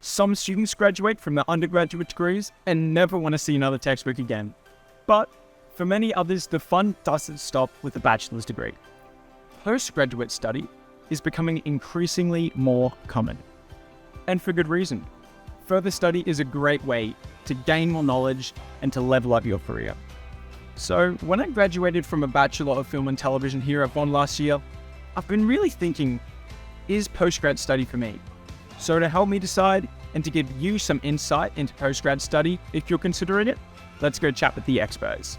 Some students graduate from their undergraduate degrees and never want to see another textbook again. But for many others, the fun doesn't stop with a bachelor's degree. Postgraduate study is becoming increasingly more common. And for good reason. Further study is a great way to gain more knowledge and to level up your career. So when I graduated from a Bachelor of Film and Television here at Bond last year, I've been really thinking, is postgrad study for me? So to help me decide and to give you some insight into postgrad study, if you're considering it, let's go chat with the experts.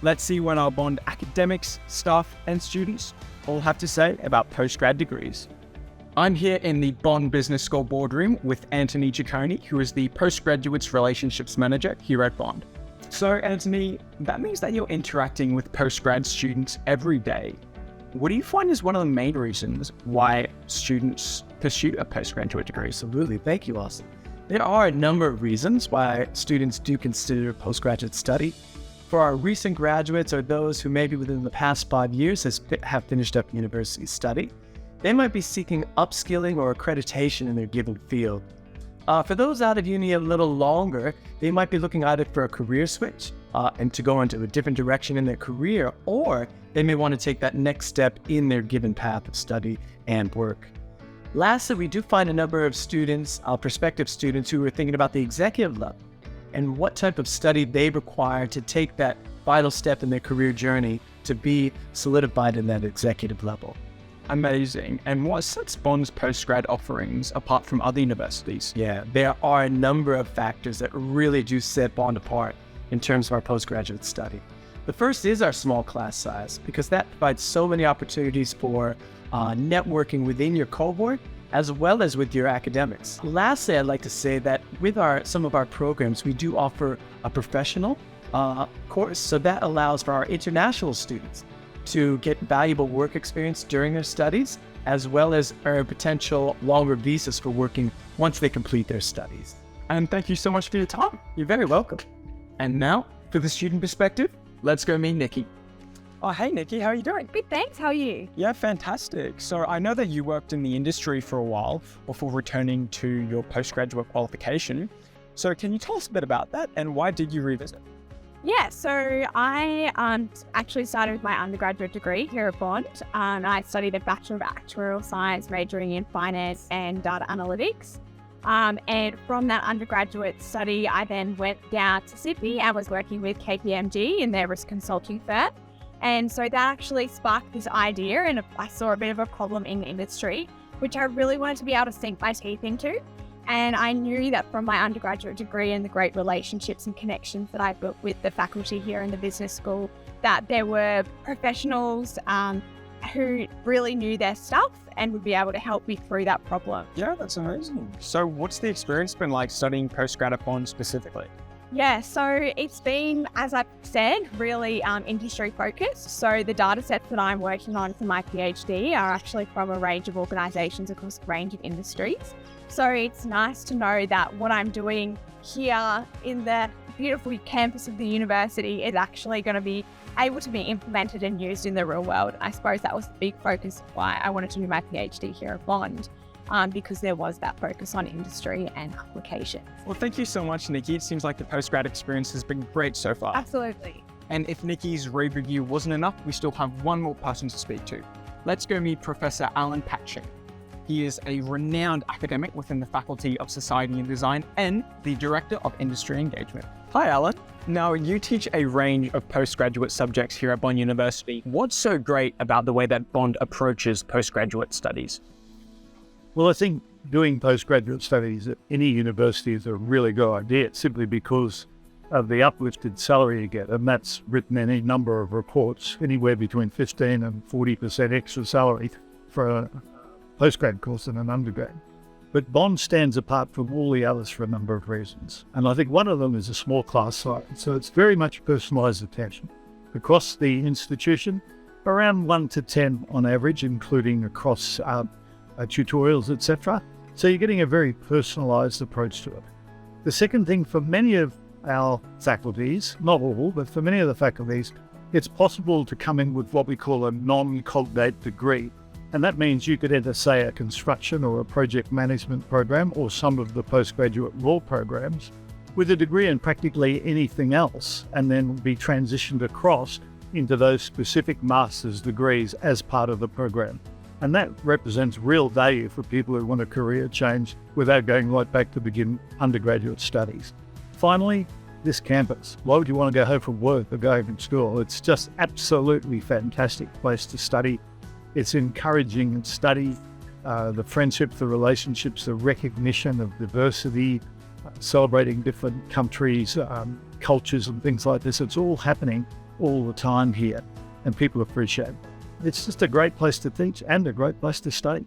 Let's see what our Bond academics, staff and students all have to say about postgrad degrees. I'm here in the Bond Business School boardroom with Anthony Ciccone, who is the Postgraduates Relationships Manager here at Bond. So Anthony, that means that you're interacting with postgrad students every day. What do you find is one of the main reasons why students pursue a postgraduate degree? Absolutely. Thank you, Austin. There are a number of reasons why students do consider postgraduate study. For our recent graduates or those who maybe within the past 5 years have finished up university study, they might be seeking upskilling or accreditation in their given field. For those out of uni a little longer, they might be looking either for a career switch and to go into a different direction in their career, or they may want to take that next step in their given path of study and work. Lastly, we do find a number of students, prospective students, who are thinking about the executive level and what type of study they require to take that vital step in their career journey to be solidified in that executive level. Amazing. And what sets Bond's postgrad offerings apart from other universities? Yeah, there are a number of factors that really do set Bond apart in terms of our postgraduate study. The first is our small class size, because that provides so many opportunities for networking within your cohort as well as with your academics. Lastly, I'd like to say that with some of our programs, we do offer a professional course, so that allows for our international students to get valuable work experience during their studies, as well as earn potential longer visas for working once they complete their studies. And thank you so much for your time. You're very welcome. And now, for the student perspective, let's go meet Nikki. Oh, hey Nikki, how are you doing? Good, thanks. How are you? Yeah, fantastic. So I know that you worked in the industry for a while before returning to your postgraduate qualification. So can you tell us a bit about that and why did you revisit? Yeah, so I actually started with my undergraduate degree here at Bond. I studied a Bachelor of Actuarial Science, majoring in finance and data analytics. And from that undergraduate study, I then went down to Sydney and was working with KPMG in their risk consulting firm. And so that actually sparked this idea, and I saw a bit of a problem in the industry, which I really wanted to be able to sink my teeth into. And I knew that from my undergraduate degree and the great relationships and connections that I built with the faculty here in the business school, that there were professionals who really knew their stuff and would be able to help me through that problem. Yeah, that's amazing. So what's the experience been like studying postgrad at Bond specifically? Yeah, so it's been, as I've said, really industry focused. So the data sets that I'm working on for my PhD are actually from a range of organisations across a range of industries. So it's nice to know that what I'm doing here in the beautiful campus of the university is actually going to be able to be implemented and used in the real world. I suppose that was the big focus of why I wanted to do my PhD here at Bond. Because there was that focus on industry and application. Well, thank you so much, Nikki. It seems like the postgrad experience has been great so far. Absolutely. And if Nikki's rave review wasn't enough, we still have one more person to speak to. Let's go meet Professor Alan Patching. He is a renowned academic within the Faculty of Society and Design and the Director of Industry Engagement. Hi, Alan. Now, you teach a range of postgraduate subjects here at Bond University. What's so great about the way that Bond approaches postgraduate studies? Well, I think doing postgraduate studies at any university is a really good idea, simply because of the uplifted salary you get. And that's written in any number of reports, anywhere between 15 and 40% extra salary for a postgrad course than an undergrad. But Bond stands apart from all the others for a number of reasons. And I think one of them is a small class size. So it's very much personalised attention across the institution, around 1 to 10 on average, including across tutorials, etc. So you're getting a very personalised approach to it. The second thing, for many of our faculties, not all, but for many of the faculties, it's possible to come in with what we call a non-cognate degree. And that means you could enter, say, a construction or a project management program or some of the postgraduate law programs with a degree in practically anything else, and then be transitioned across into those specific master's degrees as part of the program. And that represents real value for people who want a career change without going right back to begin undergraduate studies. Finally, this campus. Why would you want to go home from work or go home from school? It's just absolutely fantastic place to study. It's encouraging study, the friendships, the relationships, the recognition of diversity, celebrating different countries, cultures and things like this. It's all happening all the time here, and people appreciate it. It's just a great place to teach and a great place to study.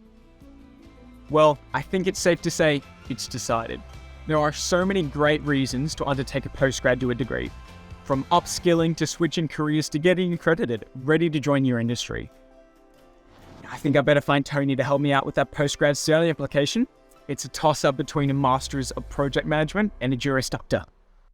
Well, I think it's safe to say it's decided. There are so many great reasons to undertake a postgraduate degree, from upskilling to switching careers to getting accredited, ready to join your industry. I think I better find Tony to help me out with that postgrad study application. It's a toss-up between a Master's of Project Management and a Juris Doctor.